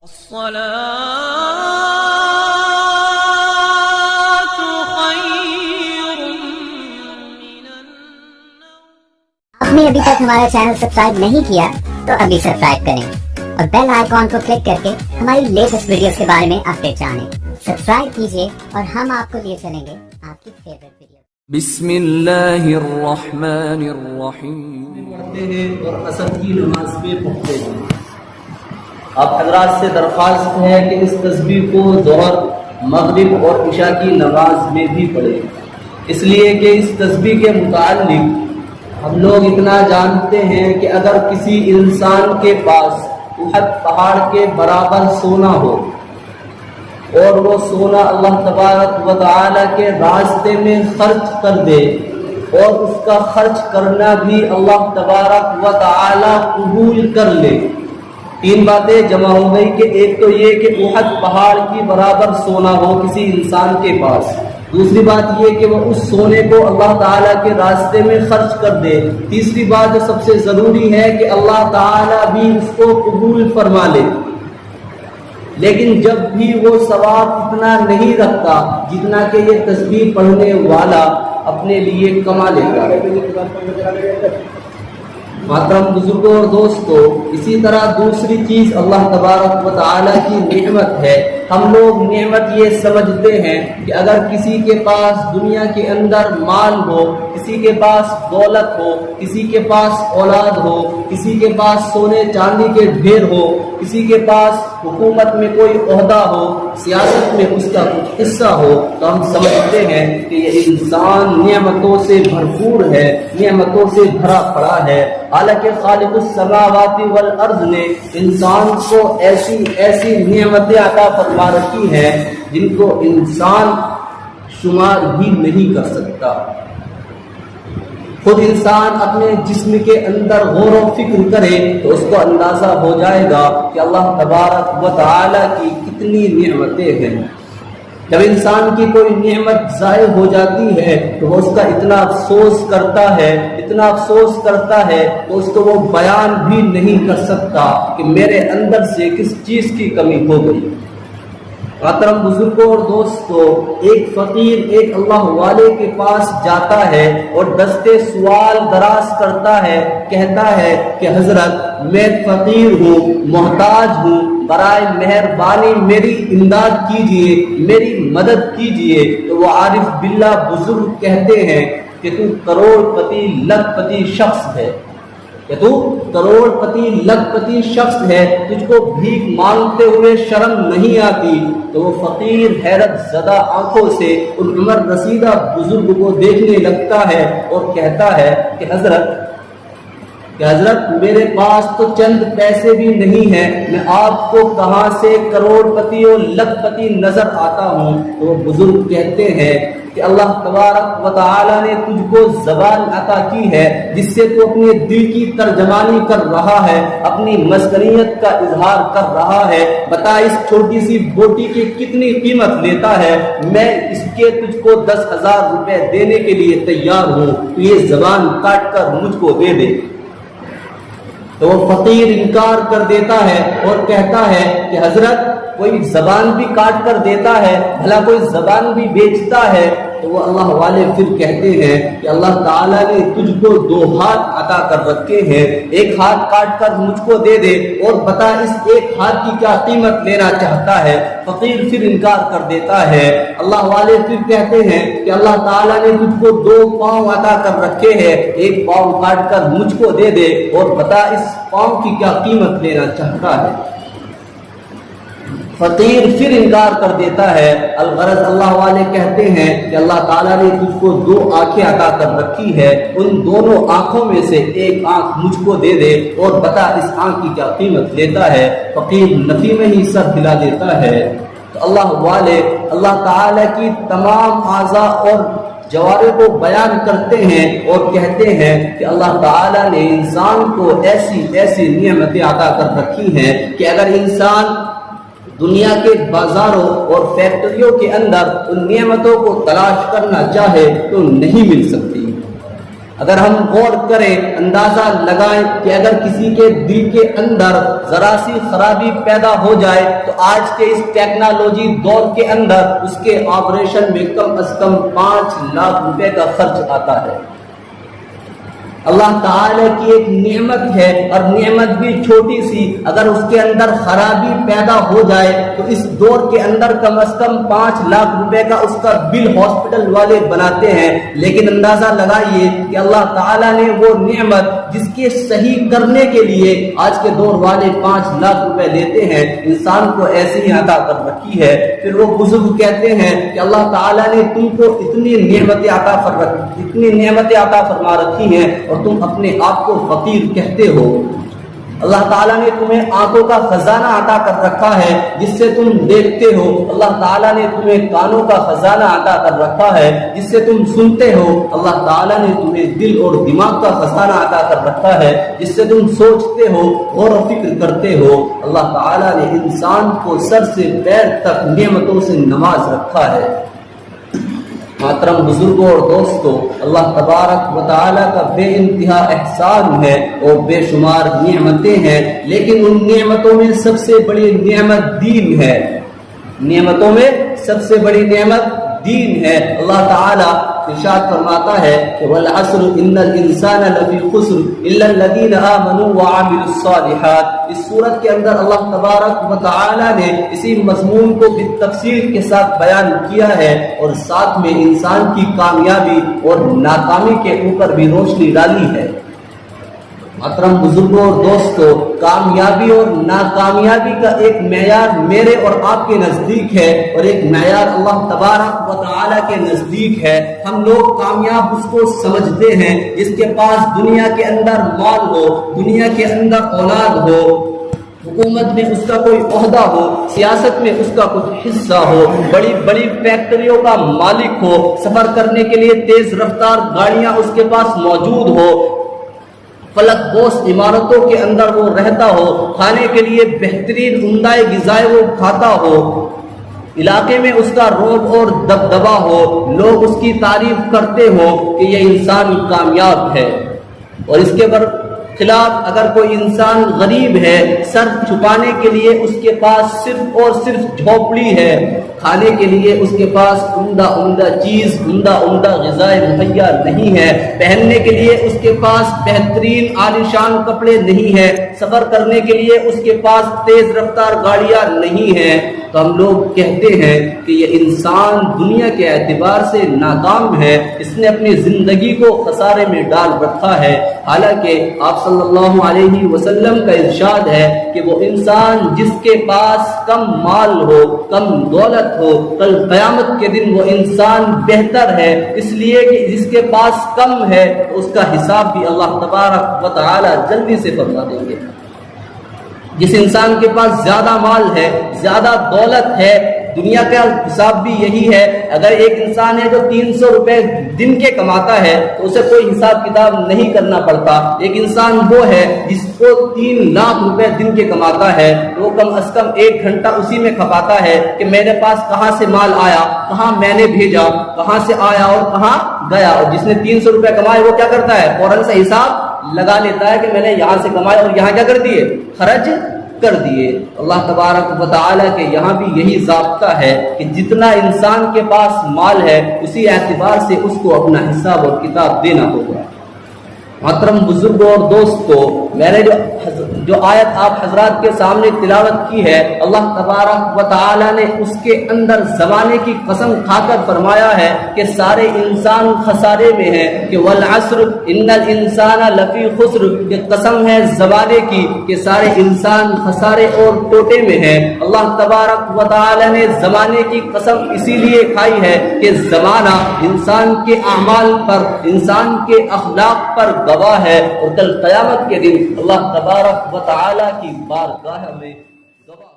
آپ نے ابھی تک ہمارا چینل سبسکرائب نہیں کیا تو ابھی سبسکرائب کریں اور بیل آئیکن کو کلک کر کے ہماری لیٹسٹ ویڈیوز کے بارے میں اپڈیٹ جانیں. سبسکرائب کیجیے اور ہم آپ کو لیے چلیں گے آپ کی فیوریٹ ویڈیو. بسم اللہ الرحمن الرحیم. پڑھتے ہیں اور عصر کی نماز میں پڑھتے ہیں. آپ حضرات سے درخواست ہے کہ اس تسبیح کو ظہر، مغرب اور عشاء کی نماز میں بھی پڑھیں، اس لیے کہ اس تسبیح کے متعلق ہم لوگ اتنا جانتے ہیں کہ اگر کسی انسان کے پاس احد پہاڑ کے برابر سونا ہو اور وہ سونا اللہ تبارک و تعالی کے راستے میں خرچ کر دے اور اس کا خرچ کرنا بھی اللہ تبارک و تعالی قبول کر لے، تین باتیں جمع ہو گئی کہ ایک تو یہ کہ احد پہاڑ کی برابر سونا ہو کسی انسان کے پاس، دوسری بات یہ کہ وہ اس سونے کو اللہ تعالیٰ کے راستے میں خرچ کر دے، تیسری بات جو سب سے ضروری ہے کہ اللہ تعالیٰ بھی اس کو قبول فرما لے. لیکن جب بھی وہ ثواب اتنا نہیں رکھتا جتنا کہ یہ تسبیح پڑھنے والا اپنے لیے کما لیتا ہے. محترم بزرگوں اور دوستو، اسی طرح دوسری چیز اللہ تبارک و تعالیٰ کی نعمت ہے. ہم لوگ نعمت یہ سمجھتے ہیں کہ اگر کسی کے پاس دنیا کے اندر مال ہو، کسی کے پاس دولت ہو، کسی کے پاس اولاد ہو، کسی کے پاس سونے چاندی کے ڈھیر ہو، کسی کے پاس حکومت میں کوئی عہدہ ہو، سیاست میں اس کا کچھ حصہ ہو، تو ہم سمجھتے ہیں کہ یہ انسان نعمتوں سے بھرپور ہے، نعمتوں سے بھرا پڑا ہے. حالانکہ خالق السماوات والارض نے انسان کو ایسی ایسی نعمتیں عطا فرما رکھی ہیں جن کو انسان شمار بھی نہیں کر سکتا. خود انسان اپنے جسم کے اندر غور و فکر کرے تو اس کو اندازہ ہو جائے گا کہ اللہ تبارک و تعالی کی کتنی نعمتیں ہیں. جب انسان کی کوئی نعمت ضائع ہو جاتی ہے تو وہ اس کا اتنا افسوس کرتا ہے، اتنا افسوس کرتا ہے تو اس کو وہ بیان بھی نہیں کر سکتا کہ میرے اندر سے کس چیز کی کمی ہو گئی. محترم بزرگوں اور دوستو، ایک فقیر ایک اللہ والے کے پاس جاتا ہے اور دستے سوال دراز کرتا ہے، کہتا ہے کہ حضرت میں فقیر ہوں، محتاج ہوں، برائے مہربانی میری امداد کیجئے، میری مدد کیجئے. تو وہ عارف باللہ بزرگ کہتے ہیں کہ تو کروڑ پتی لکھ پتی شخص ہے، کہ تو کروڑ پتی لکھ پتی شخص ہے، تجھ کو بھیک مانگتے ہوئے شرم نہیں آتی. تو وہ فقیر حیرت زدہ آنکھوں سے ان عمر رسیدہ بزرگ کو دیکھنے لگتا ہے اور کہتا ہے کہ حضرت میرے پاس تو چند پیسے بھی نہیں ہیں، میں آپ کو کہاں سے کروڑ پتی اور لکھ پتی نظر آتا ہوں. تو وہ بزرگ کہتے ہیں کہ اللہ تبارک و تعالی نے تجھ کو زبان عطا کی ہے جس سے تو اپنے دل کی ترجمانی کر رہا ہے، اپنی مسکنیت کا اظہار کر رہا ہے. بتا اس چھوٹی سی بوٹی کی کتنی قیمت لیتا ہے، میں اس کے تجھ کو 10,000 روپے دینے کے لیے تیار ہوں، تو یہ زبان کاٹ کر مجھ کو دے دے. تو وہ فقیر انکار کر دیتا ہے اور کہتا ہے کہ حضرت کوئی زبان بھی کاٹ کر دیتا ہے، بھلا کوئی زبان بھی بیچتا ہے. تو وہ اللہ والے پھر کہتے ہیں کہ اللہ تعالیٰ نے تجھ کو 2 ہاتھ عطا کر رکھے ہیں، ایک ہاتھ کاٹ کر مجھ کو دے دے اور بتا اس ایک ہاتھ کی کیا قیمت لینا چاہتا ہے. فقیر پھر انکار کر دیتا ہے. اللہ والے پھر کہتے ہیں کہ اللہ تعالیٰ نے تجھ کو 2 پاؤں عطا کر رکھے ہیں، ایک پاؤں کاٹ کر مجھ کو دے دے اور بتا اس پاؤں کی کیا قیمت لینا چاہتا ہے. فقیر پھر انکار کر دیتا ہے. الغرض اللہ والے کہتے ہیں کہ اللہ تعالیٰ نے تجھ کو 2 آنکھیں عطا کر رکھی ہے، ان دونوں آنکھوں میں سے ایک آنکھ مجھ کو دے دے اور بتا اس آنکھ کی کیا قیمت لیتا ہے. فقیر نفی میں ہی سر ہلا دیتا ہے. تو اللہ والے اللہ تعالیٰ کی تمام اعضاء اور جوارح کو بیان کرتے ہیں اور کہتے ہیں کہ اللہ تعالیٰ نے انسان کو ایسی ایسی نعمتیں عطا کر رکھی ہیں کہ اگر انسان دنیا کے بازاروں اور فیکٹریوں کے اندر ان نعمتوں کو تلاش کرنا چاہے تو نہیں مل سکتی. اگر ہم غور کریں، اندازہ لگائیں کہ اگر کسی کے دل کے اندر ذرا سی خرابی پیدا ہو جائے تو آج کے اس ٹیکنالوجی دور کے اندر اس کے آپریشن میں کم از کم 5 لاکھ روپے کا خرچ آتا ہے۔ اللہ تعالیٰ کی ایک نعمت ہے، اور نعمت بھی چھوٹی سی، اگر اس کے اندر خرابی پیدا ہو جائے تو اس دور کے اندر کم از کم 5 لاکھ روپے کا اس کا بل ہاسپٹل والے بناتے ہیں۔ لیکن اندازہ لگائیے کہ اللہ تعالیٰ نے وہ نعمت جس کے صحیح کرنے کے لیے آج کے دور والے 5 لاکھ روپے لیتے ہیں، انسان کو ایسی ہی عطا کر رکھی ہے۔ پھر وہ بزرگ کہتے ہیں کہ اللہ تعالیٰ نے تم کو اتنی نعمتیں عطا فرما رکھی ہیں اور تم اپنے آپ کو فقیر کہتے ہو۔ اللہ تعالیٰ نے تمہیں آنکھوں کا خزانہ عطا کر رکھا ہے جس سے تم دیکھتے ہو، اللہ تعالیٰ نے تمہیں کانوں کا خزانہ عطا کر رکھا ہے جس سے تم سنتے ہو، اللہ تعالیٰ نے تمہیں دل اور دماغ کا خزانہ عطا کر رکھا ہے جس سے تم سوچتے ہو، غور و فکر کرتے ہو۔ اللہ تعالیٰ نے انسان کو سر سے پیر تک نعمتوں سے نواز رکھا ہے۔ محترم بزرگوں اور دوستو، اللہ تبارک و تعالیٰ کا بے انتہا احسان ہے اور بے شمار نعمتیں ہیں، لیکن ان نعمتوں میں سب سے بڑی نعمت دین ہے۔ نعمتوں میں سب سے بڑی نعمت دین ہے۔ اللہ تعالیٰ ارشاد فرماتا ہے کہ والعصر ان الانسان لفی خسر الا الذین آمنوا وعملوا الصالحات۔ اس سورت کے اندر اللہ تبارک و تعالی نے اسی مضمون کو بالتفصیل کے ساتھ بیان کیا ہے اور ساتھ میں انسان کی کامیابی اور ناکامی کے اوپر بھی روشنی ڈالی ہے۔ محترم بزرگوں اور دوستو، کامیابی اور ناکامیابی کا ایک معیار میرے اور آپ کے نزدیک ہے اور ایک معیار اللہ تبارک و تعالی کے نزدیک ہے۔ ہم لوگ کامیاب اس کو سمجھتے ہیں جس کے پاس دنیا کے اندر مال ہو، دنیا کے اندر اولاد ہو، حکومت میں اس کا کوئی عہدہ ہو، سیاست میں اس کا کچھ حصہ ہو، بڑی بڑی فیکٹریوں کا مالک ہو، سفر کرنے کے لیے تیز رفتار گاڑیاں اس کے پاس موجود ہو، فلک بوس عمارتوں کے اندر وہ رہتا ہو، کھانے کے لیے بہترین عمدہ غذائیں وہ کھاتا ہو، علاقے میں اس کا رعب اور دبدبہ ہو، لوگ اس کی تعریف کرتے ہو کہ یہ انسان کامیاب ہے۔ اور اس کے خلاف اگر کوئی انسان غریب ہے، سر چھپانے کے لیے اس کے پاس صرف اور صرف جھوپڑی ہے، کھانے کے لیے اس کے پاس عمدہ چیز، عمدہ غذائیں مہیا نہیں ہے، پہننے کے لیے اس کے پاس بہترین عالیشان کپڑے نہیں ہیں، سفر کرنے کے لیے اس کے پاس تیز رفتار گاڑیاں نہیں ہیں، تو ہم لوگ کہتے ہیں کہ یہ انسان دنیا کے اعتبار سے ناکام ہے، اس نے اپنی زندگی کو خسارے میں ڈال رکھا ہے۔ حالانکہ آپ صلی اللہ علیہ وسلم کا ارشاد ہے کہ وہ انسان جس کے پاس کم مال ہو، کم دولت ہو، کل قیامت کے دن وہ انسان بہتر ہے، اس لیے کہ جس کے پاس کم ہے اس کا حساب بھی اللہ تبارک و تعالی جلدی سے فرما دیں گے۔ جس انسان کے پاس زیادہ مال ہے، زیادہ دولت ہے، دنیا کا حساب بھی یہی ہے۔ اگر ایک انسان ہے جو 300 روپے دن کے کماتا ہے تو اسے کوئی حساب کتاب نہیں کرنا پڑتا۔ ایک انسان وہ ہے جس کو 3 لاکھ روپے دن کے کماتا ہے تو وہ کم از کم 1 گھنٹہ اسی میں کھپاتا ہے کہ میرے پاس کہاں سے مال آیا، کہاں میں نے بھیجا، کہاں سے آیا اور کہاں گیا۔ اور جس نے 300 روپے کمائے وہ کیا کرتا ہے، فوراً سے حساب لگا لیتا ہے کہ میں نے یہاں سے کمائے اور یہاں کیا کر دیے، خرچ کر دیے۔ اللہ تبارک و تعالیٰ کے یہاں بھی یہی ضابطہ ہے کہ جتنا انسان کے پاس مال ہے اسی اعتبار سے اس کو اپنا حساب اور کتاب دینا ہوگا۔ محترم بزرگوں اور دوستو، میں نے جو آیت آپ حضرات کے سامنے تلاوت کی ہے، اللہ تبارک و تعالی نے اس کے اندر زمانے کی قسم کھا کر فرمایا ہے کہ سارے انسان خسارے میں ہیں، کہ والعصر ان الانسان لفی خسر، یہ قسم ہے زمانے کی کہ سارے انسان خسارے اور ٹوٹے میں ہیں۔ اللہ تبارک و تعالی نے زمانے کی قسم اسی لیے کھائی ہے کہ زمانہ انسان کے اعمال پر، انسان کے اخلاق پر گواہ ہے، اور کل قیامت کے دن اللہ تبارک و تعالی کی بارگاہ میں گواہ